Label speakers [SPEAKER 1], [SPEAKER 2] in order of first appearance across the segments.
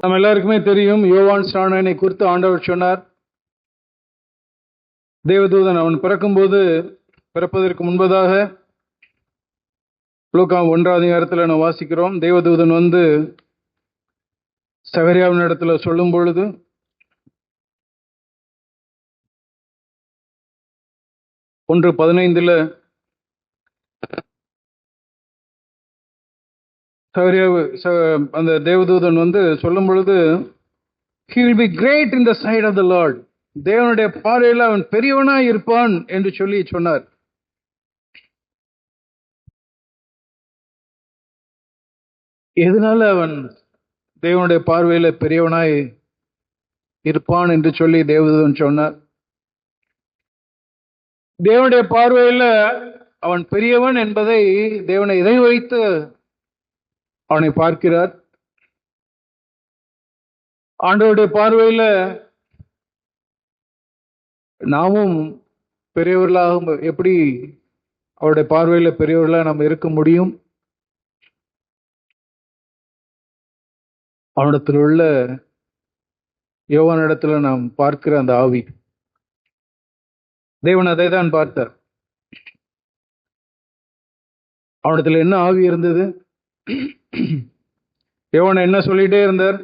[SPEAKER 1] நம்ம எல்லாருக்குமே தெரியும், யோவான் ஸ்நானனை குறித்து ஆண்டவர் சொன்னார். தேவதூதன் அவன் பிறப்பதற்கு முன்பதாக லூக்கா 1ஆம் அதிகாரத்தில் நாம் வாசிக்கிறோம். தேவதூதன் வந்து சகரியாவின் இடத்துல சொல்லும் பொழுது, ஒன்று 15 அந்த தேவதூதன் வந்து சொல்லும் பொழுது, he will be great in the sight of the Lord, தேவனுடைய பார்வையில் அவன் பெரியவனாய் இருப்பான் என்று சொல்லி சொன்னார். எதனால அவன் தேவனுடைய பார்வையில பெரியவனாய் இருப்பான் என்று சொல்லி தேவதூதன் சொன்னார்? தேவனுடைய பார்வையில அவன் பெரியவன் என்பதை தேவனை இதை வைத்து அவனை பார்க்கிறார். ஆண்டவருடைய பார்வையில நாமும் பெரியவர்களாக எப்படி அவருடைய பார்வையில பெரியவர்களாக நாம் இருக்க முடியும்? அவனிடத்தில் உள்ள யோவானிடத்துல நாம் பார்க்கிற அந்த ஆவி, தேவன் அதை தான் பார்த்தார். அவனிடத்துல என்ன ஆவி இருந்தது? யோவான் என்ன சொல்லிட்டே இருந்தார்?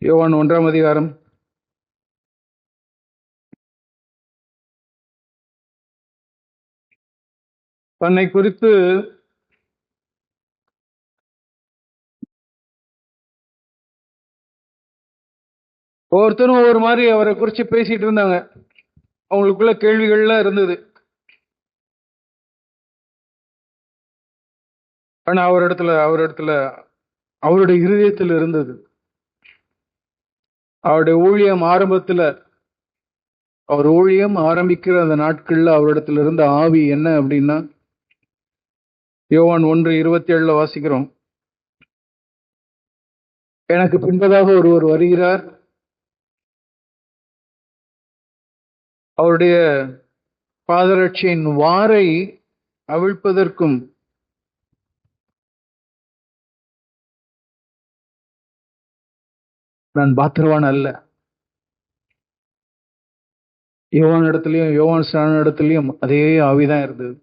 [SPEAKER 1] யோவான் 1ஆம் அதிகாரம் தன்னை குறித்து ஒவ்வொருத்தரும் ஒவ்வொரு மாதிரி அவரை குறித்து பேசிட்டு இருந்தாங்க. அவங்களுக்குள்ள கேள்விகள்லாம் இருந்தது. ஆனா அவரிடத்துல அவருடைய இருதயத்தில் இருந்தது. அவருடைய ஊழியம் ஆரம்பிக்கிற அந்த நாட்கள்ல அவரிடத்துல இருந்த ஆவி என்ன அப்படின்னா, யோவான் 1:27 வாசிக்கிறோம். எனக்கு பின்பதாக ஒருவர் வருகிறார், அவருடைய பாதரட்சியின் வாரை அவிழ்ப்பதற்கும் நான் பாத்திரவான் அல்ல. யோவான் ஸ்நானன் இடத்துலயும் அதே ஆவிதான் இருந்தது.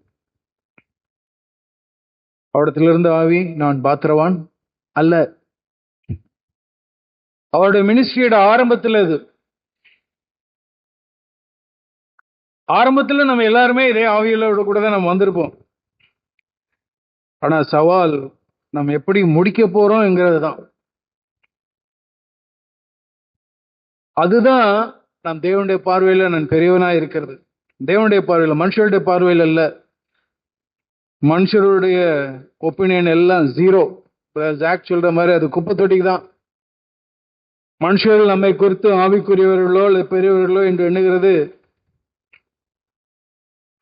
[SPEAKER 1] அவரிடத்துல இருந்த ஆவி, நான் பாத்திரவான் அல்ல. அவருடைய மினிஸ்ட்ரியோட ஆரம்பத்துல நம்ம எல்லாருமே இதே ஆவியோட கூட தான் நம்ம வந்திருப்போம். ஆனா சவால் நம்ம எப்படி முடிக்க போறோம் என்கிறது தான். அதுதான் நாம் தேவனுடைய பார்வையில நான் பெரியவனாய் இருக்கிறது. தேவனுடைய பார்வையில, மனுஷருடைய பார்வையில் அல்ல. மனுஷருடைய ஒப்பீனியன் எல்லாம் ஜீரோ. ஜாக் சொல்ற மாதிரி அது குப்பை தொட்டிக்கு தான். மனுஷர்கள் நம்மை குறித்து ஆவிக்குரியவர்களோ அல்லது பெரியவர்களோ என்று எண்ணுகிறது,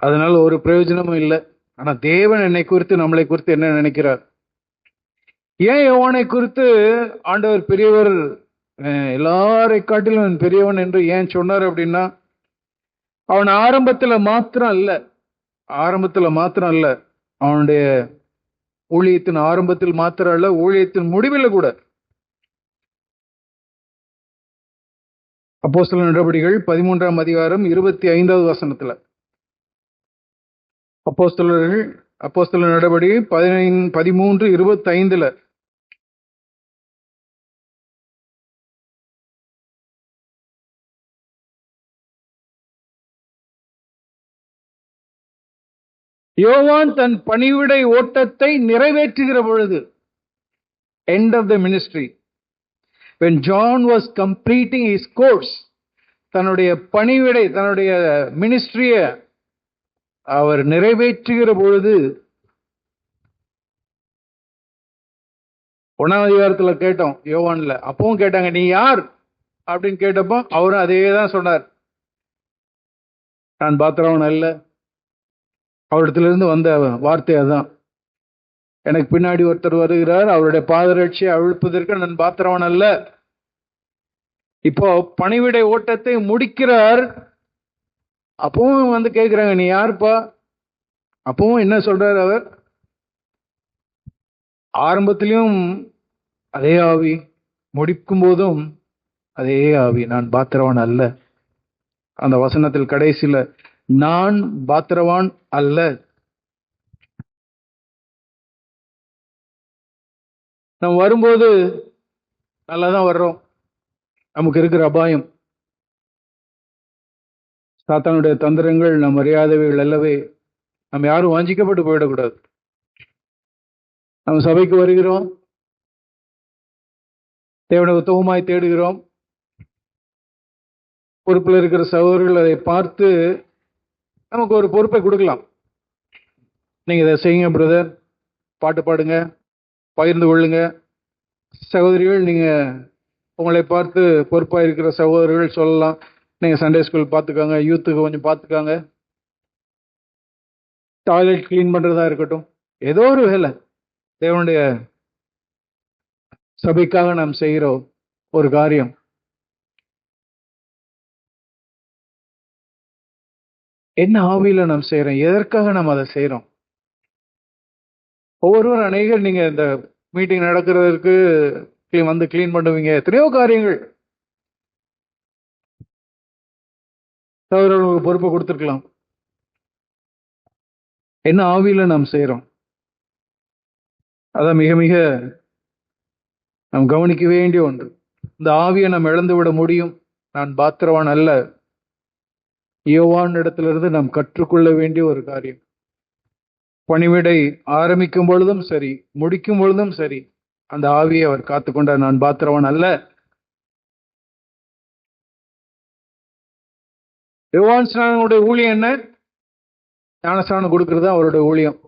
[SPEAKER 1] அதனால ஒரு பிரயோஜனமும் இல்லை. ஆனா தேவன் என்னை குறித்து, நம்மளை குறித்து என்ன நினைக்கிறார்? ஏன் யோவானை குறித்து ஆண்டவர் பெரியவர், எல்லாரை காட்டிலும் பெரியவன் என்று ஏன் சொன்னார் அப்படின்னா, அவன் ஆரம்பத்துல மாத்திரம் அல்ல, அவனுடைய ஊழியத்தின் ஆரம்பத்தில் மாத்திரம் அல்ல, ஊழியத்தின் முடிவில் கூட. அப்போஸ்தலர் நடபடிகள் 13ஆம் அதிகாரம் 25வது வசனத்துல, அப்போஸ்தலர் நடபடி 13:25, யோவான் தன் பணிவிடை ஓட்டத்தை நிறைவேற்றுகிற பொழுது, end of the ministry, when John was completing his course, தன்னுடைய மினிஸ்ட்ரிய அவர் நிறைவேற்றுகிற பொழுது, 1ஆம் அதிகாரத்துல கேட்டோம் யோவான்ல. அப்பவும் கேட்டாங்க, நீ யார் அப்படின்னு கேட்டப்போ அவரும் அதே தான் சொன்னார், நான் பாத்திரவன் அல்ல. அவரிடத்திலிருந்து வந்த வார்த்தை அதுதான். எனக்கு பின்னாடி ஒருத்தர் வருகிறார், அவருடைய பாதரட்சியை அவிழ்ப்பதற்கு நான் பாத்திரவன் அல்ல. இப்போ பணிவிடை ஓட்டத்தை முடிக்கிறார். அப்பவும் வந்து கேட்கிறாங்க, நீ யாருப்பா? அப்பவும் என்ன சொல்றாரு அவர்? ஆரம்பத்திலும் அதே ஆவி, முடிக்கும் போதும் அதே ஆவி. நான் பாத்திரவான் அல்ல. அந்த வசனத்தில் கடைசியில நான் பாத்திரவான் அல்ல. நம்ம வரும்போது நல்லா தான் வர்றோம். நமக்கு இருக்கிற அபாயம், சாத்தானுடைய தந்திரங்கள், நம் அறியாதவைகள் அல்லவே. நம்ம யாரும் வாஞ்சிக்கப்பட்டு போயிடக்கூடாது. நம்ம சபைக்கு வருகிறோம், தேவனை உத்தமமாய் தேடுகிறோம். பொறுப்பில் இருக்கிற சகோதரர்கள் அதை பார்த்து நமக்கு ஒரு பொறுப்பை கொடுக்கலாம். நீங்க இதை செய்யுங்க பிரதர், பாட்டு பாடுங்க, பகிர்ந்து கொள்ளுங்க. சகோதரிகள், நீங்க உங்களை பார்த்து பொறுப்பாக இருக்கிற சகோதரர்கள் சொல்லலாம், நீங்க சண்டே ஸ்கூல் பார்த்துக்காங்க, யூத்துக்கு கொஞ்சம் பார்த்துக்காங்க, டாய்லெட் கிளீன் பண்றதா இருக்கட்டும், ஏதோ ஒரு வேலை தேவனுடைய சபைக்காக நாம் செய்கிற ஒரு காரியம். என்ன ஆவியில நாம் செய்யறோம், எதற்காக நாம் அதை செய்யறோம்? ஒவ்வொருவரும் அநேகர் நீங்க இந்த மீட்டிங் நடக்கிறதுக்கு வந்து கிளீன் பண்ணுவீங்க, எத்தனையோ காரியங்கள் சகோதரர்களுக்கு பொறுப்பை கொடுத்துருக்கலாம். என்ன ஆவியில நாம் செய்யறோம்? அதான் மிக மிக நாம் கவனிக்க வேண்டிய ஒன்று. இந்த ஆவியை நாம் இழந்து விட முடியும். நான் பாத்திரவான் அல்ல, யோவான் இடத்திலிருந்து நாம் கற்றுக்கொள்ள வேண்டிய ஒரு காரியம். பணிவிடை ஆரம்பிக்கும் பொழுதும் சரி, முடிக்கும் பொழுதும் சரி, அந்த ஆவியை அவர் காத்துக்கொண்டார். நான் பாத்திரவான் அல்ல. யோவான் ஸ்நானனுடைய ஊழியம் என்ன? ஞானஸ்நானம் கொடுக்கிறது தான் அவருடைய ஊழியம்.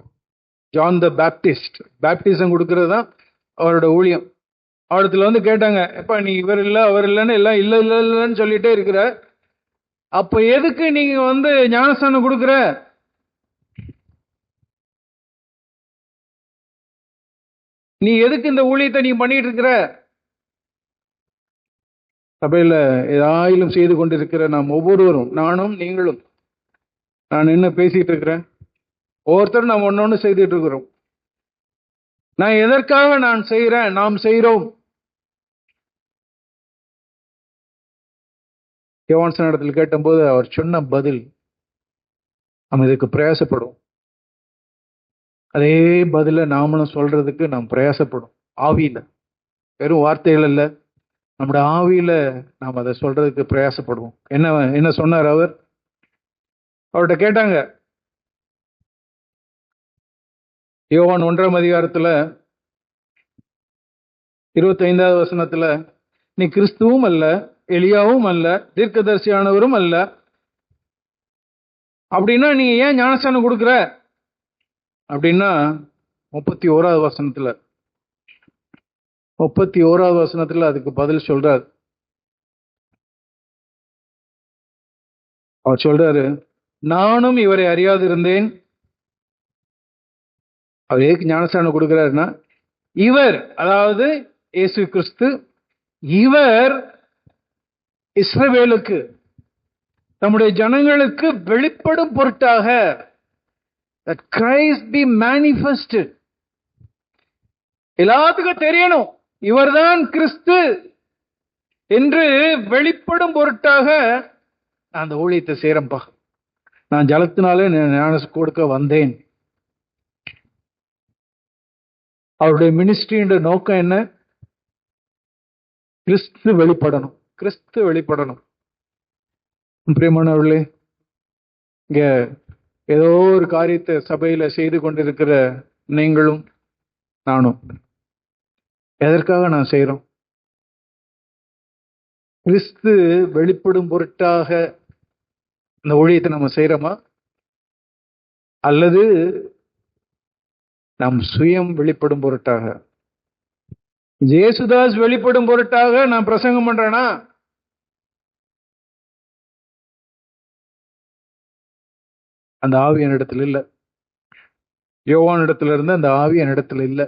[SPEAKER 1] ஜான் த பேப்டிஸ்ட் பேப்டிசம் கொடுக்கிறது தான் அவரோட ஊழியம். அவரிடத்துல வந்து கேட்டாங்க, எப்ப நீ இவர் இல்லை அவர் இல்லைன்னு எல்லாம் இல்லை இல்லை இல்லைன்னு சொல்லிட்டே இருக்கிற, அப்ப எதுக்கு நீங்க வந்து ஞானஸ்நானம் கொடுக்குற? நீ எதுக்கு இந்த ஊழியத்தை நீ பண்ணிட்டு இருக்கிற? சபையில ஏதாயிலும் செய்து கொண்டிருக்கிற நாம் ஒவ்வொருவரும், நானும் நீங்களும், நான் என்ன பேசிட்டு இருக்கிறேன், ஒவ்வொருத்தரும் நாம் ஒன்னொன்னு செய்துட்டு இருக்கிறோம். நான் எதற்காக நான் செய்கிறேன், நாம் செய்கிறோம்? யோவான் இடத்துல கேட்டபோது அவர் சொன்ன பதில், நம்ம இதுக்கு பிரயாசப்படும். அதே பதில நாமளும் சொல்றதுக்கு நாம் பிரயாசப்படும். ஆவியில, வெறும் வார்த்தைகள் அல்ல, நம்முடைய ஆவியில நாம் அதை சொல்றதுக்கு பிரயாசப்படுவோம். என்ன சொன்னார் அவர்? அவர்கிட்ட கேட்டாங்க, யோவான் 1ஆம் அதிகாரத்துல 25வது வசனத்துல, நீ கிறிஸ்துவும் அல்ல, எலியாவும் அல்ல, தீர்க்கதரிசியானவரும் அல்ல, அப்படின்னா நீ ஏன் ஞானஸ்நானம் கொடுக்குற அப்படின்னா 31வது வசனத்துல அதுக்கு பதில் சொல்றார். அவர் சொல்றாரு, நானும் இவரை அறியாதிருந்தேன். அவர் ஏக்கு ஞானஸ்நானம் கொடுக்கிறாருன்னா, இவர், அதாவது இயேசு கிறிஸ்து, இவர் இஸ்ரவேலுக்கு, நம்முடைய ஜனங்களுக்கு வெளிப்படும் பொருட்டாக, that Christ be manifested, எல்லாத்துக்கும் தெரியணும் இவர்தான் கிறிஸ்து என்று வெளிப்படும் பொருட்டாக நான் அந்த ஊழியத்தை செய்யறேன்பா. நான் ஜலத்தினாலே ஞானம் கொடுக்க வந்தேன். அவருடைய மினிஸ்ட்ரியோட நோக்கம் என்ன? கிறிஸ்து வெளிப்படணும், கிறிஸ்து வெளிப்படணும். பிரியமானவர்களே, இங்க ஏதோ ஒரு காரியத்தை சபையில செய்து கொண்டிருக்கிற நீங்களும் நானும் எதற்காக நான் செய்யறோம்? கிறிஸ்து வெளிப்படும் பொருட்டாக இந்த ஊழியத்தை நம்ம செய்யறோமா, அல்லது நம் சுயம் வெளிப்படும் பொருட்டாக? ஜேசுதாஸ் வெளிப்படும் பொருட்டாக நான் பிரசங்கம் பண்றேனா? அந்த ஆவி என்னிடத்தில் இல்லை. யோவான் இடத்துல இருந்து அந்த ஆவி என்னிடத்தில் இல்லை.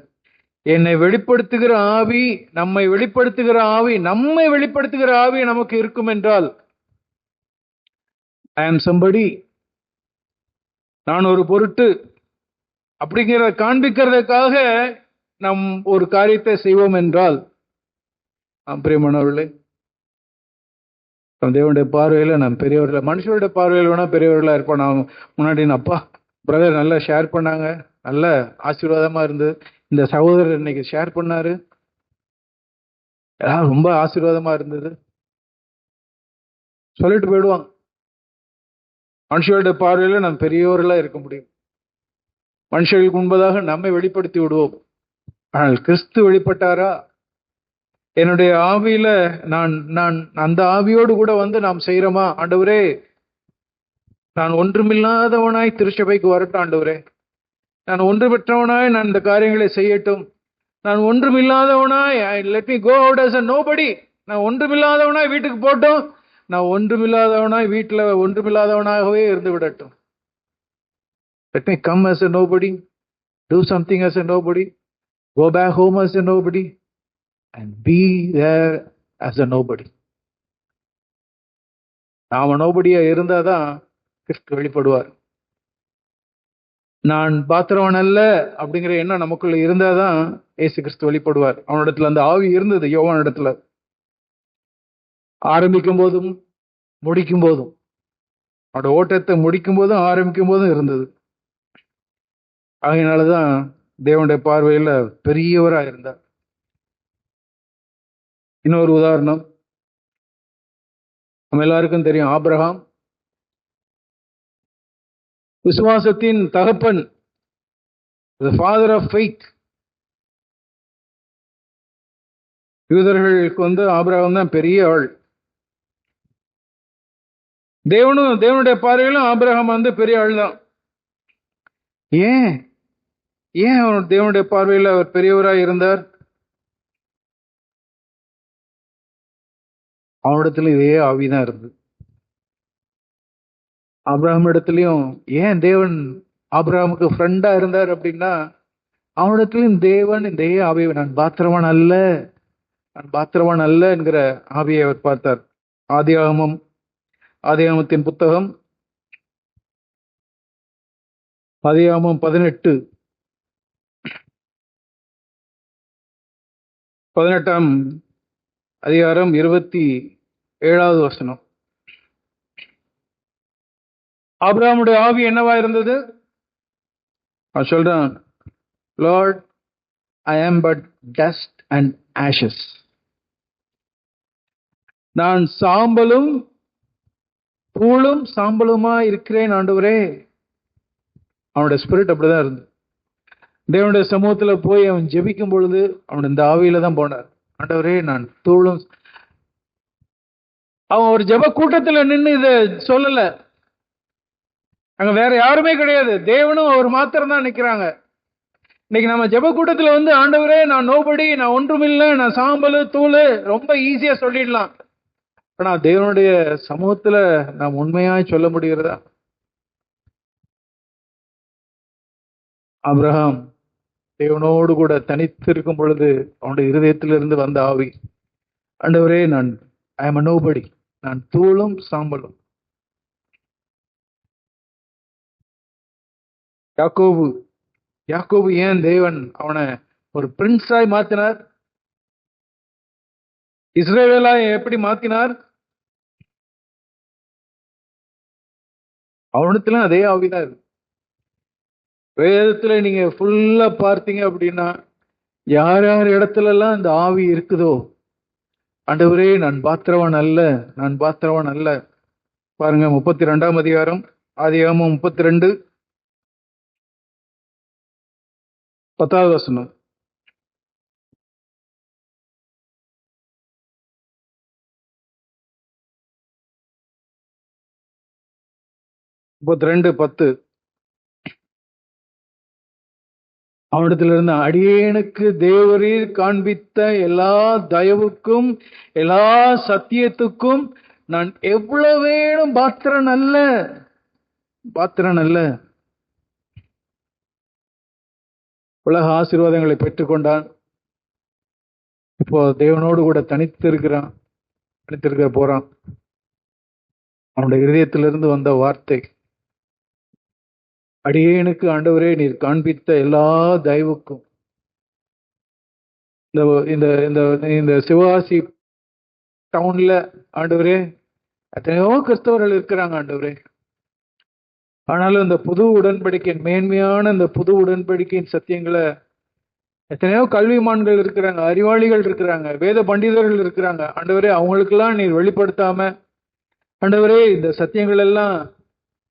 [SPEAKER 1] என்னை வெளிப்படுத்துகிற ஆவி, நம்மை வெளிப்படுத்துகிற ஆவி, நம்மை வெளிப்படுத்துகிற ஆவி நமக்கு இருக்கும் என்றால், ஐ ஆம் சம்படி, நான் ஒரு பொருட்டு அப்படிங்கிற காண்பிக்கிறதுக்காக நாம் ஒரு காரியத்தை செய்வோம் என்றால், பிரியமானவர்களே, தேவனுடைய பார்வையில நாம் பெரியவர்கள், மனுஷருடைய பார்வையில் வேணா பெரியவர்களா இருப்போம். நான் முன்னாடி அப்பா பிரதர் நல்லா ஷேர் பண்ணாங்க, நல்ல ஆசீர்வாதமா இருந்தது, இந்த சகோதரர் இன்னைக்கு ஷேர் பண்ணாரு, ரொம்ப ஆசீர்வாதமா இருந்தது சொல்லிட்டு போயிடுவாங்க. மனுஷருடைய பார்வையில நாம் பெரியவர்களா இருக்க முடியும். மனுஷர்களுக்கு முன்பதாக நம்மை வெளிப்படுத்தி விடுவோம். ஆனால் கிறிஸ்து வெளிப்பட்டாரா? என்னுடைய ஆவியில நான் அந்த ஆவியோடு கூட வந்து நாம் செய்யறோமா? ஆண்டவரே, நான் ஒன்றுமில்லாதவனாய் திருச்சபைக்கு வரட்டும் ஆண்டவரே, நான் ஒன்று பெற்றவனாய் நான் இந்த காரியங்களை செய்யட்டும், நான் ஒன்றுமில்லாதவனாய் let me go out as a nobody, நான் ஒன்றுமில்லாதவனாய் வீட்டுக்கு போட்டோம், நான் ஒன்றுமில்லாதவனாய் வீட்டில் ஒன்றுமில்லாதவனாகவே இருந்து விடட்டும். Let me come as a nobody, do something as a nobody, go back home as a nobody, and be there as a nobody. நாம நோபடியா இருந்தாதான் கிறிஸ்து வெளிப்படுவார். நான் பாத்திரவன் அல்ல அப்படிங்கிற எண்ணம் நமக்குள்ள இருந்தாதான் இயேசு கிறிஸ்து வெளிப்படுவார். அவனிடத்துல அந்த ஆவி இருந்தது. யோவான் இடத்துல ஆரம்பிக்கும் போதும் முடிக்கும் போதும், அவனோட ஓட்டத்தை முடிக்கும் போதும் ஆரம்பிக்கும் போதும் இருந்தது. அதனாலதான் தேவனுடைய பார்வையில பெரியவரா இருந்தார். இன்னொரு உதாரணம் நம்ம எல்லாருக்கும் தெரியும். ஆபிரகாம் விசுவாசத்தின் தகப்பன், the father of faith. யூதர்களுக்கு வந்து ஆபிரகாம் தான் பெரிய ஆள். தேவனுடைய பார்வையிலும் ஆபிரகாம் வந்து பெரிய ஆள் தான். ஏன் அவன் தேவனுடைய பார்வையில் அவர் பெரியவராக இருந்தார்? அவனிடத்துல இதே ஆவிதான் இருந்தது. ஆபிரகாம் இடத்துலயும் ஏன் தேவன் ஆபிரகாமுக்கு ஃப்ரெண்டா இருந்தார் அப்படின்னா, அவனிடத்துலயும் தேவன் இதே ஆவியை, நான் பாத்திரவான் அல்ல என்கிற ஆவியை அவர் பார்த்தார். ஆதியாகமத்தின் புத்தகம், ஆதியாகமம் 18ஆம் அதிகாரம் 27வது வசனம். ஆபிரகாமுடைய ஆவி என்னவா இருந்தது? நான் சொல்றேன், லார்ட், ஐ ஆம் பட் டஸ்ட் அண்ட் ஆஷஸ். நான் சாம்பலும் தூளும் சாம்பலுமா இருக்கிறேன் ஆண்டவரே. அவனுடைய ஸ்பிரிட் அப்படிதான் இருந்தது. தேவனுடைய சமூகத்துல போய் அவன் ஜெபிக்கும் பொழுது அவன் இந்த ஆவியில தான் போனார். ஆண்டவரே, நான் தூளும். அவன் ஒரு ஜெப கூட்டத்துல நின்று இத சொல்லல. அங்க வேற யாருமே கிடையாது, தேவனும் அவர் மாத்திரம் தான் நிக்கிறாங்க. இன்னைக்கு நம்ம ஜெப கூட்டத்துல வந்து ஆண்டவரே, நான் நோபடி, நான் ஒன்றுமில்லை, நான் சாம்பலு தூளு, ரொம்ப ஈஸியா சொல்லிடலாம். ஆனா தேவனுடைய சமூகத்துல நாம் உண்மையாய் சொல்ல முடிகிறதா? ஆபிரகாம் தேவனோடு கூட தனித்து இருக்கும் பொழுது அவனுடைய இருதயத்திலிருந்து வந்த ஆவி, ஆண்டவரே, ஐ அம் நோபடி, நான் தூளும் சாம்பலும். யாக்கோபு ஏன் தேவன் அவனை ஒரு பிரின்ஸாய் மாத்தினார்? இஸ்ரவேலாய் எப்படி மாத்தினார்? அவனத்துல அதே ஆவிதான் இருக்கு. வேதத்துல நீங்க ஃபுல்லா பார்த்தீங்க அப்படின்னா, யார் யார் இடத்துல எல்லாம் இந்த ஆவி இருக்குதோ, ஆண்டவரே, நான் பாத்திரவான் அல்ல. பாருங்க, 32ஆம் அதிகாரம், ஆதியாகமம் 32 10வது வசனம். அவனிடத்துல இருந்து, அடியேனுக்கு தேவரீர் காண்பித்த எல்லா தயவுக்கும் எல்லா சத்தியத்துக்கும் நான் எவ்வளவேனும் பாத்திரன் அல்ல. உலக ஆசீர்வாதங்களை பெற்றுக்கொண்டான். இப்போ தேவனோடு கூட தனித்திருக்க போறான். அவனுடைய இதயத்திலிருந்து வந்த வார்த்தை, அடியேனுக்கு ஆண்டவரே நீர் காண்பித்த எல்லா தயவுக்கும் இந்த இந்த இந்த இந்த சிவகாசி டவுன்ல ஆண்டவரே எத்தனையோ கிறிஸ்தவர்கள் இருக்கிறாங்க ஆண்டவரே. ஆனாலும் இந்த புது உடன்படிக்கையின் மேன்மையான இந்த புது உடன்படிக்கையின் சத்தியங்களை எத்தனையோ கல்விமான்கள் இருக்கிறாங்க, அறிவாளிகள் இருக்கிறாங்க, வேத பண்டிதர்கள் இருக்கிறாங்க ஆண்டவரே. அவங்களுக்கெல்லாம் நீர் வெளிப்படுத்தாம ஆண்டவரே இந்த சத்தியங்கள் எல்லாம்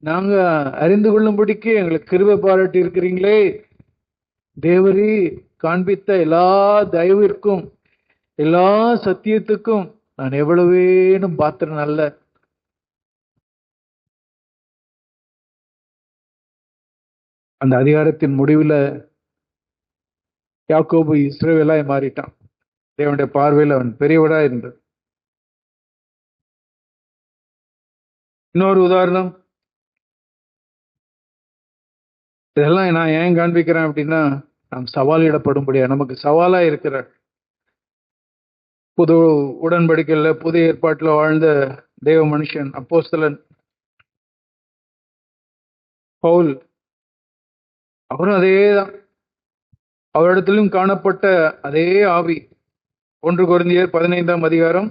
[SPEAKER 1] நாங்க அறிந்து கொள்ளும்படிக்கு எங்களுக்கு கிருபை பாராட்டி இருக்கிறீங்களே. தேவரே காண்பித்த எல்லா தயவிற்கும் எல்லா சத்தியத்துக்கும் நான் எவ்வளவேனும் பாத்திரம் அல்ல. அந்த அதிகாரத்தின் முடிவில் யாக்கோபு இஸ்ரவேலாய் மாறிட்டான். தேவனுடைய பார்வையில் அவன் பெரியவடா இருந்தது. இன்னொரு உதாரணம், இதெல்லாம் நான் ஏன் காண்பிக்கிறேன் அப்படின்னா, நாம் சவாலிடப்படும்படியா நமக்கு சவாலா இருக்கிற புது உடன்படிக்கையில புதிய ஏற்பாட்டில் வாழ்ந்த தேவ மனுஷன் அப்போஸ்தலன் பவுல், அவரும் அதேதான். அவரிடத்திலும் காணப்பட்ட அதே ஆவி. 1 கொரிந்தியர் 15ஆம் அதிகாரம்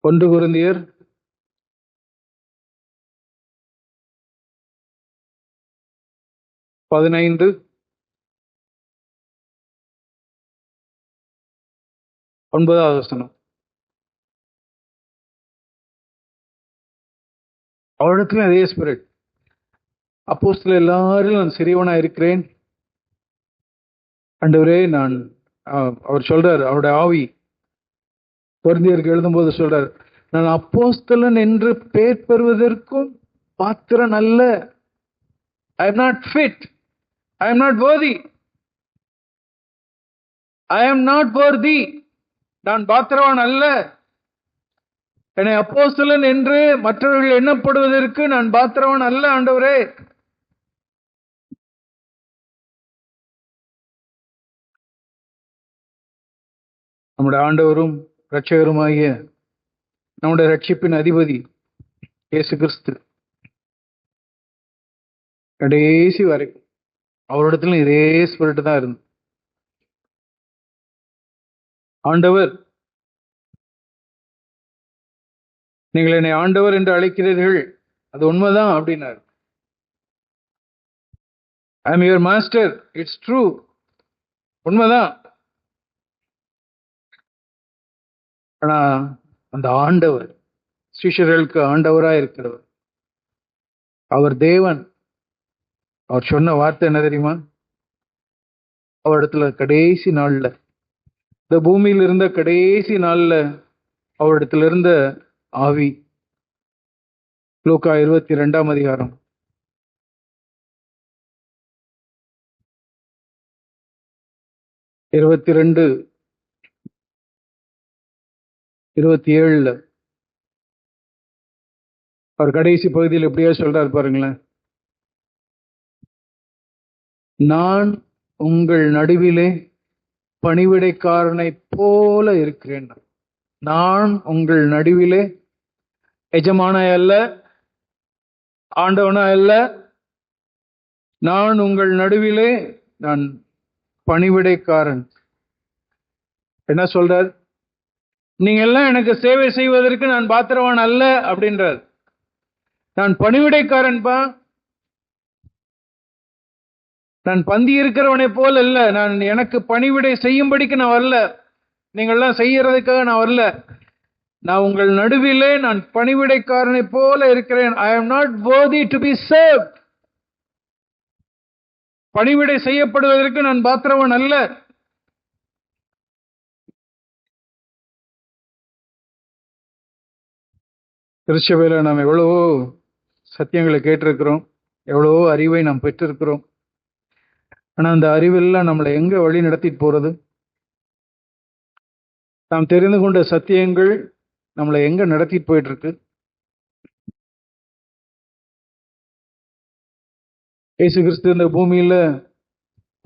[SPEAKER 1] 1 கொரிந்தியர் 15 9வது வசனம். அவரிடத்துல அதே ஸ்பிரிட். அப்போஸ்தலர் எல்லாரும் நான் சிறியவனா இருக்கிறேன் ஆண்டவரே, நான் அவர் சொல்றார், அவருடைய ஆவி கொரிந்தியருக்கு எழுதும்போது சொல்றார், நான் அப்போஸ்தலன் என்று பெயர் பெறுவதற்கும் பாத்திரன் அல்ல. I am not fit. I am not worthy. I am not worthy. நான் பாத்திரவான் அல்ல. என்னை அப்போஸ்தலன் என்று மற்றவர்கள் எண்ணப்படுவதற்கு நான் பாத்திரவான் அல்ல ஆண்டவரே. நம்முடைய ஆண்டவரும் இரட்சகருமாகிய நம்முடைய ரட்சிப்பின் அதிபதி இயேசு கிறிஸ்து கடைசி வரைக்கும் அவரிடத்துல இதே ஸ்பிரிட் தான் இருந்து. ஆண்டவர், நீங்கள் என்னை ஆண்டவர் என்று அழைக்கிறீர்கள், அது உண்மைதான் அப்படின்னாரு. I am your master, it's true, உண்மைதான். ஆனா அந்த ஆண்டவர் சிஷ்யர்களுக்கு ஆண்டவராக இருக்கிறவர், அவர் தேவன். அவர் சொன்ன வார்த்தை என்ன தெரியுமா? அவரிடத்துல கடைசி நாள்ல, இந்த பூமியில் இருந்த கடைசி நாள்ல அவரிடத்துல இருந்த ஆவி. லூக்கா 22ஆம் அதிகாரம் 22, 27 அவர் கடைசி பகுதியில் எப்படியா சொல்றாரு பாருங்களேன். நான் உங்கள் நடுவிலே பணிவிடைக்காரனை போல இருக்கிறேன். நான் உங்கள் நடுவிலே எஜமான அல்ல, ஆண்டவனா அல்ல, நான் உங்கள் நடுவிலே நான் பணிவிடைக்காரன். என்ன சொல்றார்? நீங்க எல்லாம் எனக்கு சேவை செய்வதற்கு நான் பாத்திரவான் அல்ல அப்படின்றார். நான் பணிவிடைக்காரன்பா. நான் பந்தி இருக்கிறவனை போல இல்ல. நான் எனக்கு பணிவிடை செய்யும்படிக்கு நான் வரல, நீங்கள்லாம் செய்யறதுக்காக நான் வரல. நான் உங்கள் நடுவிலே நான் பணிவிடைக்காரனை போல இருக்கிறேன். ஐ am not worthy to be served. பணிவிடை செய்யப்படுவதற்கு நான் பாத்திரவன் அல்ல. திருச்சபையில நாம் எவ்வளவோ சத்தியங்களை கேட்டிருக்கிறோம், எவ்வளவோ அறிவை நாம் பெற்றிருக்கிறோம். ஆனா அந்த அறிவெல்லாம் நம்மளை எங்க வழி நடத்திட்டு போறது? நாம் தெரிந்து கொண்ட சத்தியங்கள் நம்மளை எங்க நடத்திட்டு போயிட்டு இருக்கு? இயேசு கிறிஸ்து இந்த பூமியில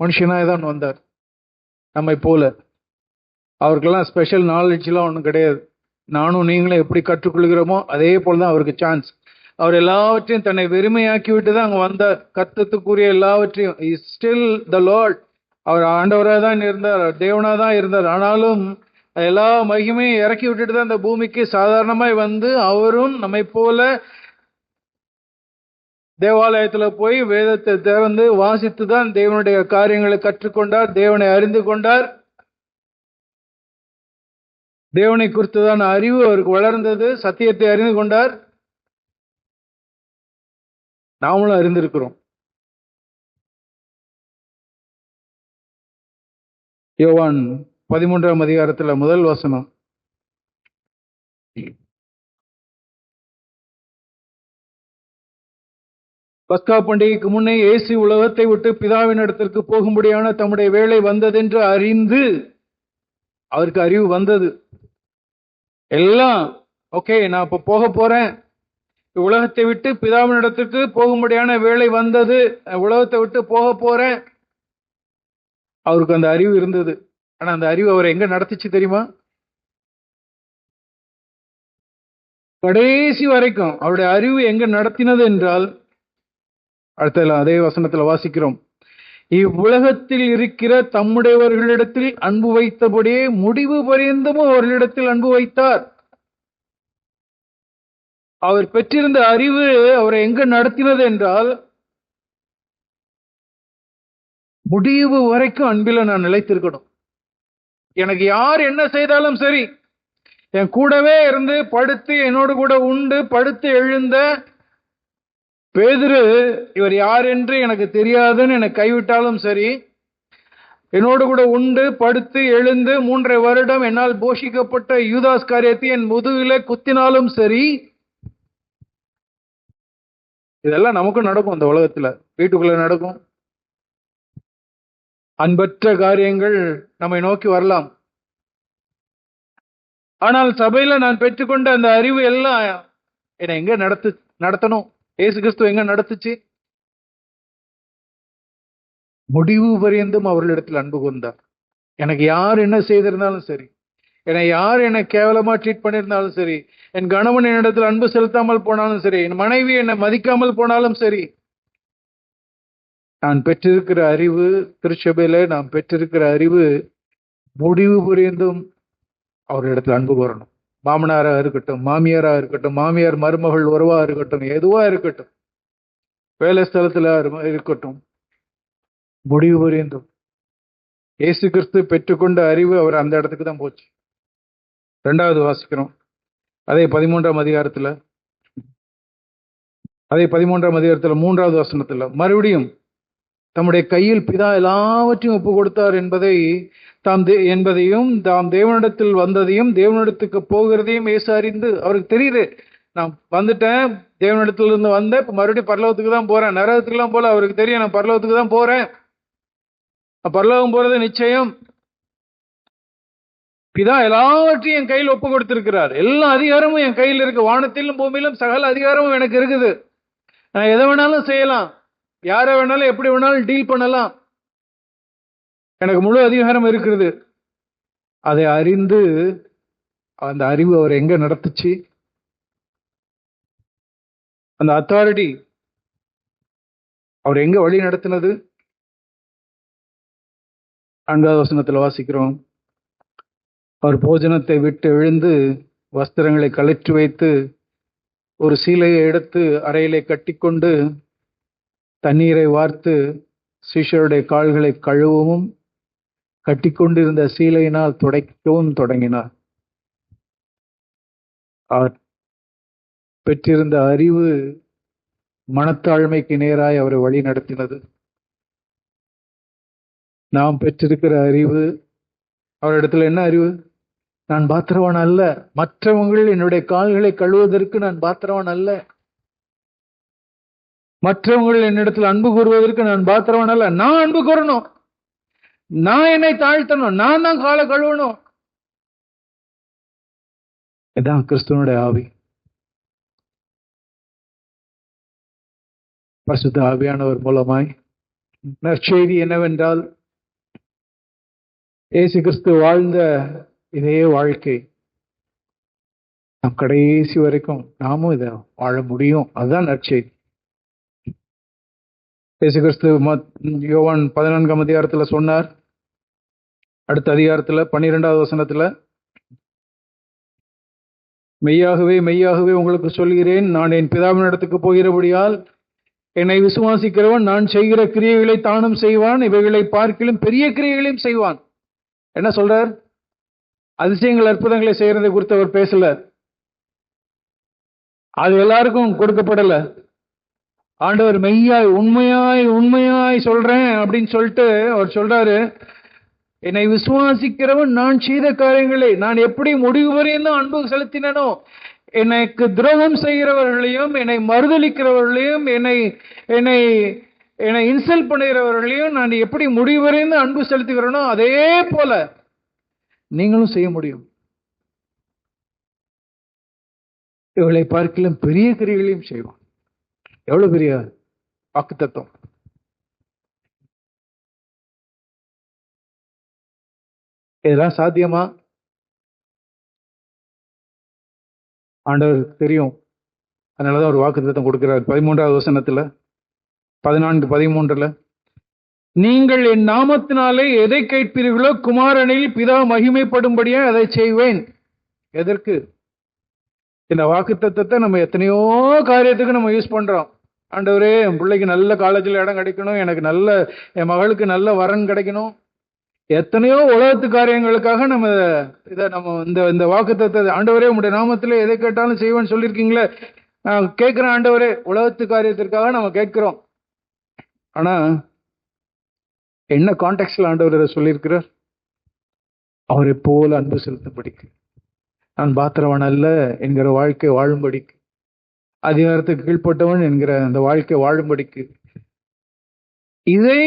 [SPEAKER 1] மனுஷனாய் தான் வந்தார், நம்மை போல. அவருக்கெல்லாம் ஸ்பெஷல் நாலேஜ்லாம் ஒன்றும் கிடையாது. நானும் நீங்களும் எப்படி கற்றுக்கொள்கிறோமோ அதே போல தான் அவருக்கு சான்ஸ். அவர் எல்லாவற்றையும் தன்னை வெறுமையாக்கி விட்டு தான் அங்க வந்தார். கர்த்தத்துக்குரிய எல்லாவற்றையும் ஸ்டில் த லார்ட், அவர் ஆண்டவராக தான் இருந்தார், தேவனாக தான் இருந்தார். ஆனாலும் எல்லா மகிமையும் இறக்கி விட்டுட்டு தான் இந்த பூமிக்கு சாதாரணமாய் வந்து அவரும் நம்மை போல தேவாலயத்துல போய் வேதத்தை திறந்து வாசித்து தான் தேவனுடைய காரியங்களை கற்றுக்கொண்டார், தேவனை அறிந்து கொண்டார். தேவனை குறித்துதான் அறிவு அவருக்கு வளர்ந்தது, சத்தியத்தை அறிந்து கொண்டார். நாமளும் அறிந்திருக்கிறோம். யோவான் 13ஆம் அதிகாரத்துல முதல் வசனம், பஸ்கா பண்டிகைக்கு முன்னே இயேசு உலகத்தை விட்டு பிதாவின் இடத்திற்கு போகும்படியான தம்முடைய வேலை வந்ததென்று அறிந்து, அவருக்கு அறிவு வந்தது. எல்லாம் ஓகே, நான் இப்ப போக போறேன், உலகத்தை விட்டு பிதாவின் இடத்துக்கு போகும்படியான வேலை வந்தது, உலகத்தை விட்டு போக போறேன். அவருக்கு அந்த அறிவு இருந்தது. ஆனா அந்த அறிவு அவரை எங்க நடத்துச்சு தெரியுமா? கடைசி வரைக்கும் அவருடைய அறிவு எங்க நடத்தினது என்றால், அடுத்த அதே வசனத்துல வாசிக்கிறோம், இவ்வுலகத்தில் இருக்கிற தம்முடையவர்களிடத்தில் அன்பு வைத்தபடியே முடிவு பரியந்தமும் அவர்களிடத்தில் அன்பு வைத்தார். அவர் பெற்றிருந்த அறிவு அவரை எங்க நடத்தினது என்றால், முடிவு வரைக்கும் அன்பில நான் நிலைத்திருக்கணும். எனக்கு யார் என்ன செய்தாலும் சரி, என் கூடவே இருந்து படுத்து என்னோடு கூட உண்டு படுத்து எழுந்த பேதுரு, இவர் யார் என்று எனக்கு தெரியாதுன்னு என்னை கைவிட்டாலும் சரி, என்னோடு கூட உண்டு படுத்து எழுந்து 3 வருடம் என்னால் போஷிக்கப்பட்ட யூதாஸ் காரியத்தை என் முதுகில குத்தினாலும் சரி, இதெல்லாம் நமக்கும் நடக்கும். இந்த உலகத்துல வீட்டுக்குள்ள நடக்கும். அன்பற்ற காரியங்கள் நம்மை நோக்கி வரலாம். ஆனால் சபையில நான் பெற்றுக்கொண்ட அந்த அறிவு எல்லாம் என்னை எங்க நடத்தணும்? இயேசு கிறிஸ்து எங்க நடத்துச்சு? முடிவு பரியந்தும் அவர்களிடத்தில் அன்பு கொண்டார். எனக்கு யார் என்ன செய்திருந்தாலும் சரி, என்னை யார் என்னை கேவலமா ட்ரீட் பண்ணியிருந்தாலும் சரி, என் கணவன் என்னிடத்தில் அன்பு செலுத்தாமல் போனாலும் சரி, என் மனைவி என்னை மதிக்காமல் போனாலும் சரி, நான் பெற்றிருக்கிற அறிவு, திருச்சபையில நான் பெற்றிருக்கிற அறிவு முடிவு புரிந்தும் அவரிடத்தில் அன்பு கூறணும். மாமனாரா இருக்கட்டும், மாமியாரா இருக்கட்டும், மாமியார் மருமகள் உறவா இருக்கட்டும், எதுவா இருக்கட்டும், வேலை ஸ்தலத்துல இருக்கட்டும், முடிவு புரிந்தும். இயேசு கிறிஸ்து பெற்றுக்கொண்ட அறிவு அவர் அந்த இடத்துக்கு தான் போச்சு. 2வது வாசிக்கிறோம், அதே 13ஆம் அதிகாரத்துல 3வது வசனத்துல மறுபடியும் தம்முடைய கையில் பிதா எல்லாவற்றையும் ஒப்பு கொடுத்தார் என்பதையும் தாம் தேவனிடத்தில் வந்ததையும் தேவனிடத்துக்கு போகிறதையும் இயேசு அறிந்து, அவருக்கு தெரியுது, நான் வந்துட்டேன், தேவனிடத்துல இருந்து வந்தேன், இப்ப மறுபடியும் பரலோகத்துக்கு தான் போறேன், நரகத்துக்குலாம் போல. அவருக்கு தெரியும் நான் பரலோகத்துக்கு தான் போறேன், பரலோகம் போறது நிச்சயம். பிதா எல்லாவற்றையும் என் கையில் ஒப்பு கொடுத்திருக்கிறார். எல்லா அதிகாரமும் என் கையில் இருக்கு. வானத்திலும் பூமியிலும் சகல அதிகாரமும் எனக்கு இருக்குது. நான் எதை வேணாலும் செய்யலாம், யாரை வேணாலும் எப்படி வேணாலும் டீல் பண்ணலாம். எனக்கு முழு அதிகாரம் இருக்கிறது. அதை அறிந்து அந்த அறிவு அவர் எங்க நடத்துச்சு? அந்த அத்தாரிட்டி அவர் எங்க வழி நடத்தினது? 4வது வசனத்துல வாசிக்கிறோம், அவர் போஜனத்தை விட்டு எழுந்து வஸ்திரங்களை கழற்றி வைத்து ஒரு சீலையை எடுத்து அறையிலே கட்டிக்கொண்டு தண்ணீரை வார்த்து சீஷருடைய கால்களை கழுவவும் கட்டிக்கொண்டிருந்த சீலையினால் துடைக்கவும் தொடங்கினார். அவர் பெற்றிருந்த அறிவு மனத்தாழ்மைக்கு நேராய் அவரை வழி நடத்தினது. நாம் பெற்றிருக்கிற அறிவு, அவரிடத்துல என்ன அறிவு? நான் பாத்திரவான் அல்ல, மற்றவங்கள் என்னுடைய கால்களை கழுவுவதற்கு நான் பாத்திரவான் அல்ல, மற்றவங்கள் என்னிடத்தில் அன்பு கூறுவதற்கு நான் பாத்திரவான் அல்ல. நான் அன்பு கூறணும், நான் என்னை தாழ்த்தணும், நான் தான் காலை கழுவணும். இதான் கிறிஸ்துவனுடைய ஆவி. பரிசுத்த ஆவியானவர் மூலமாய் நற்செய்தி என்னவென்றால், இயேசு கிறிஸ்து வாழ்ந்த இதே வாழ்க்கை நாம் கடைசி வரைக்கும் நாமும் இதை வாழ முடியும். அதுதான் நற்செய்தி. இயேசு கிறிஸ்து யோவான் 14ஆம் அதிகாரத்துல சொன்னார். அடுத்த அதிகாரத்துல 12வது வசனத்துல, மெய்யாகவே மெய்யாகவே உங்களுக்கு சொல்கிறேன், நான் என் பிதாவின் இடத்துக்கு போகிறபடியால் என்னை விசுவாசிக்கிறவன் நான் செய்கிற கிரியைகளை தானும் செய்வான், இவைகளை பார்க்கிலும் பெரிய கிரியைகளையும் செய்வான். என்ன சொல்றார்? அதிசயங்கள் அற்புதங்களை செய்யறதை குறித்து அவர் பேசல. அது எல்லாருக்கும் கொடுக்கப்படல. ஆண்டவர் மெய்யாய் உண்மையாய் உண்மையாய் சொல்றேன் அப்படின்னு சொல்லிட்டு அவர் சொல்றாரு, என்னை விசுவாசிக்கிறவன் நான் செய்த காரியங்களை நான் எப்படி முடிவு வரையும் அன்பு செலுத்தினோ, எனக்கு துரோகம் செய்கிறவர்களையும் என்னை மறுதளிக்கிறவர்களையும் என்னை என்னை என்னை இன்சல்ட் பண்ணுகிறவர்களையும் நான் எப்படி முடிவு வரையும் அன்பு செலுத்துகிறேனோ அதே போல நீங்களும் செய்ய முடியும். இவளை பார்க்கலாம் பெரிய கிரியைகளையும் செய்வான். எவ்வளவு பெரிய வாக்குத்தத்தம்! இதெல்லாம் சாத்தியமா? ஆண்டவருக்கு தெரியும். அதனாலதான் ஒரு வாக்குத்தத்தம் கொடுக்கிறார். 13வது வசனத்துல, 14:13, நீங்கள் என் நாமத்தினாலே எதை கேட்பீர்களோ குமாரனில் பிதா மகிமைப்படும்படியா அதை செய்வேன். எதற்கு? இந்த வாக்குத்தத்தத்தை நம்ம எத்தனையோ காரியத்துக்கு நம்ம யூஸ் பண்றோம். ஆண்டவரே, என் பிள்ளைக்கு நல்ல காலேஜில் இடம் கிடைக்கணும், எனக்கு நல்ல என் மகளுக்கு நல்ல வரன் கிடைக்கணும், எத்தனையோ உலகத்து காரியங்களுக்காக நம்ம இதை நம்ம இந்த வாக்குத்தத்தத்தை, ஆண்டவரே உங்களுடைய நாமத்திலே எதை கேட்டாலும் செய்வேன்னு சொல்லியிருக்கீங்களே, நான் கேட்கிறேன் ஆண்டவரே, உலகத்து காரியத்திற்காக நம்ம கேட்கிறோம். ஆனா என்ன கான்டெக்ட்ல ஆண்டவர் இதை சொல்லியிருக்கிறார்? அவரை போல அன்பு செலுத்தும்படிக்கு, நான் பாத்திரவன் அல்ல என்கிற வாழ்க்கை வாழும்படிக்கு, அதிகாரத்துக்கு கீழ்ப்பட்டவன் என்கிற அந்த வாழ்க்கை வாழும்படிக்கு. இதை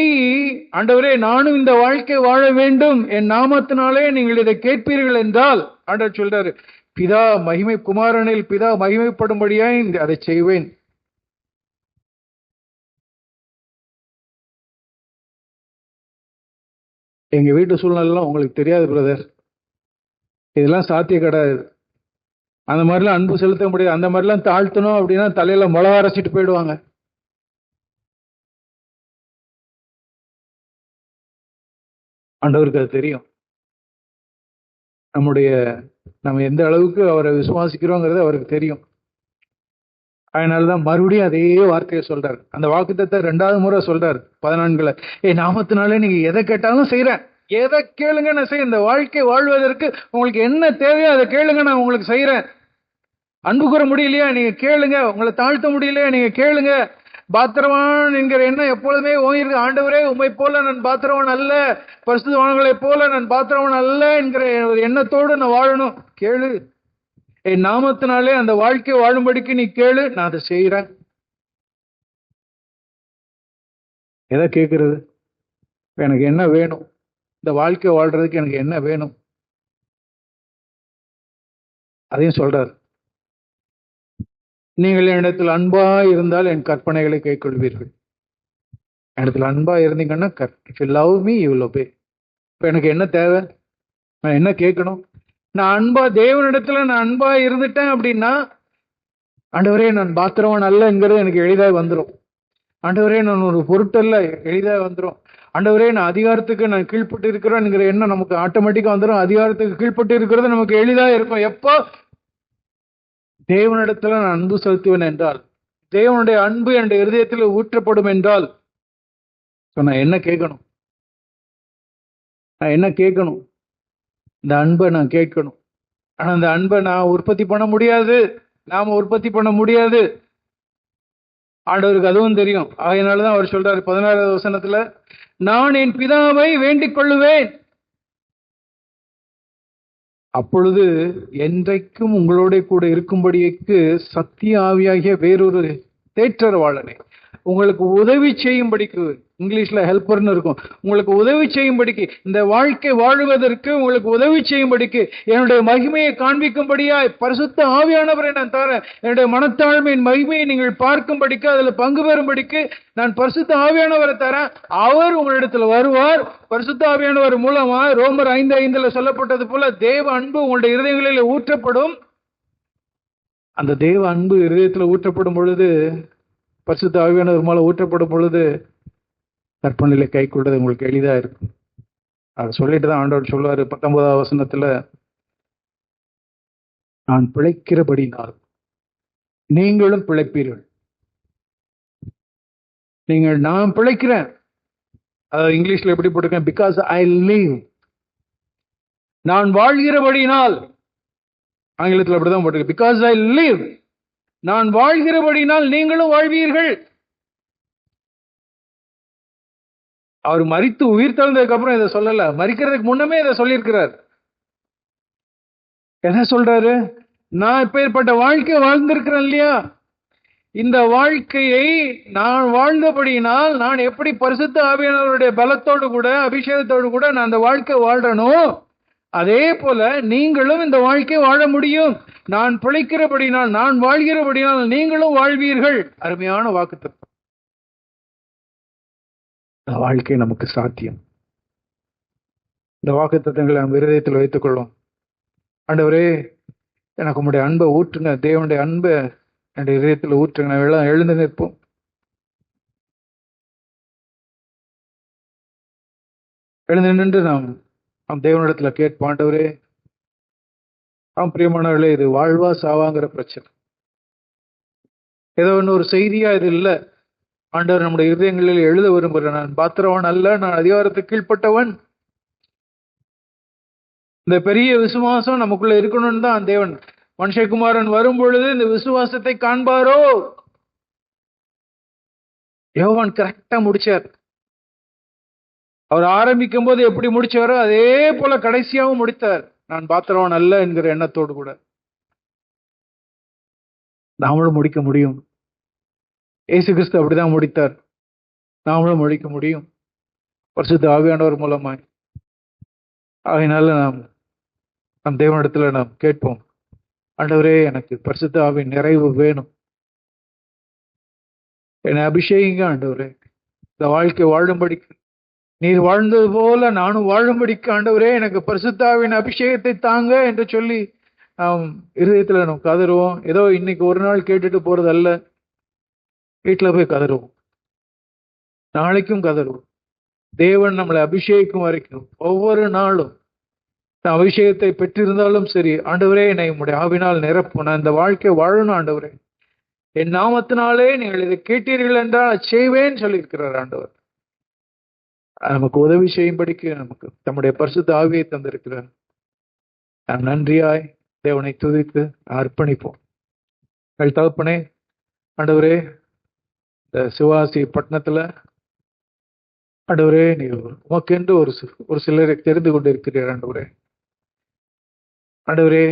[SPEAKER 1] ஆண்டவரே நானும் இந்த வாழ்க்கை வாழ வேண்டும், என் நாமத்தினாலே நீங்கள் இதை கேட்பீர்கள் என்றால், ஆண்டவர் சொல்றாரு, பிதா மகிமை குமாரனில் பிதா மகிமைப்படும்படியாய் அதை செய்வேன். எங்க வீட்டு சூழ்நிலாம் உங்களுக்கு தெரியாது பிரதர், இதெல்லாம் சாத்திய கிடையாது. அந்த மாதிரிலாம் அன்பு செலுத்த முடியாது. அந்த மாதிரிலாம் தாழ்த்தணும் அப்படின்னா தலையில மிளகா அரைச்சிட்டு போயிடுவாங்க. ஆண்டவருக்கு அது தெரியும். நம்ம எந்த அளவுக்கு அவரை விசுவாசிக்கிறோங்கிறது அவருக்கு தெரியும். அதனாலதான் மறுபடியும் அதே வார்த்தையை சொல்றாரு. அந்த வாக்குத்தத்தை 2வது முறை சொல்றாரு 14ல, நாமத்தினாலே நீங்க எதை கேட்டாலும் செய்யறேன், எதை கேளுங்க நான் செய்ய. இந்த வாழ்க்கை வாழ்வதற்கு உங்களுக்கு என்ன தேவையோ அதை கேளுங்க, நான் உங்களுக்கு செய்யறேன். அன்பு கூற முடியலையா நீங்க கேளுங்க, உங்களை தாழ்த்த முடியலையா நீங்க கேளுங்க. பாத்திரவான் என்கிற எண்ணம் எப்பொழுதுமே ஓங்கிருக்கு. ஆண்டவரே, உம்மை போல நான் பாத்திரவான் அல்ல, பரிசுத்தவான்களை போல நான் பாத்திரவான் அல்ல என்கிற ஒரு எண்ணத்தோடு நான் வாழணும். கேளு, என் நாமத்தினாலே அந்த வாழ்க்கை வாழும்படிக்கு நீ கேளு, நான் அதை செய்யறேன். எதை கேட்கறது? எனக்கு என்ன வேணும்? இந்த வாழ்க்கை வாழ்றதுக்கு எனக்கு என்ன வேணும்? அதையும் சொல்றாரு. நீங்கள் என்னிடத்தில் அன்பா இருந்தால் என் கற்பனைகளை கைக்கொள்வீர்கள். இடத்துல அன்பா இருந்தீங்கன்னா, if you love me you will obey. இப்ப எனக்கு என்ன தேவை? நான் என்ன கேட்கணும்? நான் அன்பா தேவனிடத்துல நான் அன்பா இருந்துட்டேன் அப்படின்னா, ஆண்டவரே நான் பாத்திரவான் அல்லங்கிறது எனக்கு எளிதாக வந்துடும். ஆண்டவரே நான் ஒரு பொருட்டல்ல, எளிதாக வந்துடும். ஆண்டவரே நான் அதிகாரத்துக்கு நான் கீழ்பட்டு இருக்கிறேன்ங்கிற எண்ணம் நமக்கு ஆட்டோமேட்டிக்கா வந்துடும். அதிகாரத்துக்கு கீழ்பட்டு இருக்கிறது நமக்கு எளிதாக இருக்கும். எப்போ தேவனிடத்துல நான் அன்பு செலுத்துவேன் என்றால், தேவனுடைய அன்பு என்னுடைய இருதயத்தில் ஊற்றப்படும் என்றால், நான் என்ன கேட்கணும்? நான் என்ன கேட்கணும்? இந்த அன்பை நான் கேட்கணும். ஆனா அந்த அன்பை நான் உற்பத்தி பண்ண முடியாது, நாம உற்பத்தி பண்ண முடியாது. ஆண்டவருக்கு அதுவும் தெரியும். அதனாலதான் அவர் சொல்றாரு 16வது வசனத்துல, நான் என் பிதாவை வேண்டிக் கொள்ளுவேன், அப்பொழுது என்றைக்கும் உங்களோட கூட இருக்கும்படிக்கு சத்திய ஆவியாகிய வேறொரு தேற்றரவாளனை உங்களுக்கு உதவி செய்யும்படிக்கு, இங்கிலீஷ்ல ஹெல்ப்பர்னு இருக்கும், உங்களுக்கு உதவி செய்யும்படிக்கு, இந்த வாழ்க்கை வாழுவதற்கு உங்களுக்கு உதவி செய்யும்படிக்கு, என்னுடைய மகிமையை காண்பிக்கும்படியாய் பரிசுத்த ஆவியானவரை நான் தரேன். என்னுடைய மனத்தாழ்மையின் மகிமையை நீங்கள் பார்க்கும்படிக்கு, அதுல பங்கு பெறும்படிக்கு நான் பரிசுத்த ஆவியானவரை தரேன். அவர் உங்களிடத்தில் வருவார். பரிசுத்த ஆவியானவர் மூலமா ரோமர் 5:5 சொல்லப்பட்டது போல தேவ அன்பு உங்களுடைய இருதயங்களில் ஊற்றப்படும். அந்த தேவ அன்பு இருதயத்தில் ஊற்றப்படும் பொழுது, பரிசுத்த ஆவியானவர் மேல ஊற்றப்படும் பொழுது கற்பனையில கை கொள்வது உங்களுக்கு எளிதா இருக்கும். அதை சொல்லிட்டு தான் ஆண்டவர் சொல்லுவாரு 19ஆம் வசனத்துல, நான் பிழைக்கிறபடினால் நீங்களும் பிழைப்பீர்கள். நான் பிழைக்கிறேன், அதாவது இங்கிலீஷ்ல எப்படி போட்டிருக்கேன், பிகாஸ் ஐ லிவ். நான் வாழ்கிறபடினால், ஆங்கிலத்தில் அப்படிதான் போட்டிருக்கேன், பிகாஸ் ஐ லிவ். நான் வாழ்கிறபடினால் நீங்களும் வாழ்வீர்கள். அவர் மரித்து உயிர் தெழுந்ததுக்கு அப்புறம் இதை சொல்லல, மரிக்கிறதுக்கு முன்னமே இதை சொல்லியிருக்கிறார். என்ன சொல்றாரு? நான் இப்பேற்பட்ட வாழ்க்கை வாழ்ந்திருக்கிறேன் இல்லையா, இந்த வாழ்க்கையை நான் வாழ்ந்தபடியினால் நான் எப்படி பரிசுத்த ஆவியானவருடைய பலத்தோடு கூட அபிஷேகத்தோடு கூட நான் அந்த வாழ்க்கை வாழ்றனும், அதே போல நீங்களும் இந்த வாழ்க்கை வாழ முடியும். நான் பிழைக்கிறபடினால், நான் வாழ்கிறபடினால் நீங்களும் வாழ்வீர்கள். அருமையான வாக்குத்தத்தம். இந்த வாழ்க்கை நமக்கு சாத்தியம். இந்த வாக்குத்தத்தங்களை நம் இருதயத்தில் வைத்துக் கொள்வோம். ஆண்டவரே, எனக்கு உம்முடைய அன்பை ஊற்றுங்க, தேவனுடைய அன்பை என் இதயத்தில் ஊற்றுங்க. எல்லாம் எழுந்து நிற்போம். எழுந்து நின்று நாம் தேவனிடத்துல கேட்போம். ஆண்டவரே, பிரியமானவர்களே, இது வாழ்வா சாவாங்கிற பிரச்சனை. ஏதோ ஒன்று ஒரு செய்தியா இது இல்லை. ஆண்டவர் நம்முடைய இருதயங்களில் எழுத விரும்புகிறேன். நான் பாத்திரவன் அல்ல, நான் அதிகாரத்துக்கு கீழ்ப்பட்டவன். இந்த பெரிய விசுவாசம் நமக்குள்ள இருக்கணும்னு தான் தேவன் மனுஷகுமாரன் வரும் பொழுது இந்த விசுவாசத்தை காண்பாரோ. யோவான் கரெக்டா முடிச்சார். அவர் ஆரம்பிக்கும் போது எப்படி முடிச்சாரோ அதே போல கடைசியாகவும் முடித்தார். நான் பாத்திரவன் அல்ல என்கிற எண்ணத்தோடு கூட நாமளும் முடிக்க முடியும். இயேசு கிறிஸ்து அப்படிதான் முடித்தார். நாமளும் முடிக்க முடியும் பரிசுத்த ஆவியானவர் மூலமாய். ஆகையினால நம் தேவனிடத்துல நாம் கேட்போம். ஆண்டவரே, எனக்கு பரிசுத்த ஆவியின் நிறைவு வேணும், என்னை அபிஷேகிங்க ஆண்டவரே. இந்த வாழ்க்கை வாழும்படிக்கு நீர் வாழ்ந்தது போல நானும் வாழும்படிக்கு ஆண்டவரே எனக்கு பரிசுத்த ஆவியின் அபிஷேகத்தை தாங்க என்று சொல்லி நாம் இருதயத்துல நாம் கதறுவோம். ஏதோ இன்னைக்கு ஒரு நாள் கேட்டுட்டு போறது அல்ல, வீட்டுல போய் கதறுவோம், நாளைக்கும் கதறுவோம். தேவன் நம்மளை அபிஷேகிக்கும் வரைக்கும் ஒவ்வொரு நாளும் நான் அபிஷேகத்தை பெற்றிருந்தாலும் சரி, ஆண்டவரே என்னை உம்முடைய ஆவினால் நிரப்பும், நான் இந்த வாழ்க்கை வாழணும் ஆண்டவரே, என் நாமத்தினாலே நீங்கள் இதை கேட்டீர்கள் என்றால் செய்வேன்னு சொல்லியிருக்கிறார் ஆண்டவர். நமக்கு உதவி செய்யும்படிக்கு நமக்கு தம்முடைய பரிசுத்த ஆவியை தந்திருக்கிறார். நாம் நன்றியாய் தேவனை துதித்து அர்ப்பணிப்போம். தகப்பனே, ஆண்டவரே, இந்த சிவாசி பட்டணத்துல ஆண்டவரே நீர் உமக்கென்று ஒரு சிலரை தெரிந்து கொண்டு இருக்கிறீர் ஆண்டவரே. ஆண்டவரே,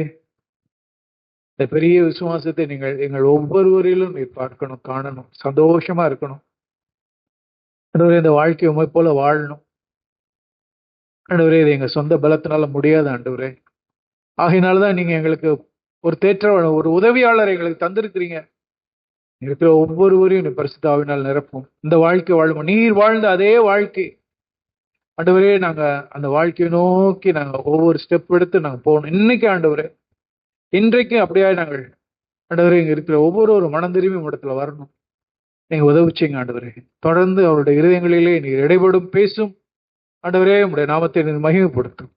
[SPEAKER 1] இந்த பெரிய விசுவாசத்தை எங்கள் ஒவ்வொருவரிலும் நீர் பார்க்கணும், காணணும், சந்தோஷமா இருக்கணும் ஆண்டவரே. இந்த வாழ்க்கை உண்மை போல வாழணும் ஆண்டவரே. இது எங்க சொந்த பலத்தினால முடியாது ஆண்டவரே. ஆகையினால்தான் நீங்க எங்களுக்கு ஒரு உதவியாளர் எங்களுக்கு தந்திருக்கிறீங்க. இருக்கிற ஒவ்வொருவரையும் நீ பரிசுத்த ஆவியினால் நிரப்பும். இந்த வாழ்க்கை வாழும், நீர் வாழ்ந்த அதே வாழ்க்கை ஆண்டவரே, நாங்க அந்த வாழ்க்கையை நோக்கி நாங்க ஒவ்வொரு ஸ்டெப் எடுத்து நாங்க போகணும். இன்னைக்கு ஆண்டவரே, இன்றைக்கு அப்படியே நாங்கள் ஆண்டவரே இங்க இருக்கிற ஒவ்வொரு மனம் திரும்பி இடத்துல வரணும். நீங்க உதவிச்சிங்க ஆண்டவரே. தொடர்ந்து அவருடைய இருதயங்களிலே நீர் இடைபடும் பேசும் ஆண்டவரே. உங்களுடைய நாமத்தை நீர் மகிமைப்படுத்தும்.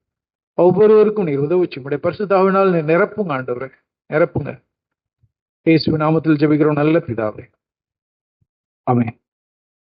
[SPEAKER 1] ஒவ்வொருவருக்கும் நீர் உதவிச்சு உங்களுடைய பரிசுத்த ஆவியினால் நீர் நிரப்புங்க ஆண்டவரே, நிரப்புங்க. இயேசுவின் நாமத்தில் ஜெபிக்கிறோம் நல்ல பிதாவே, ஆமென்.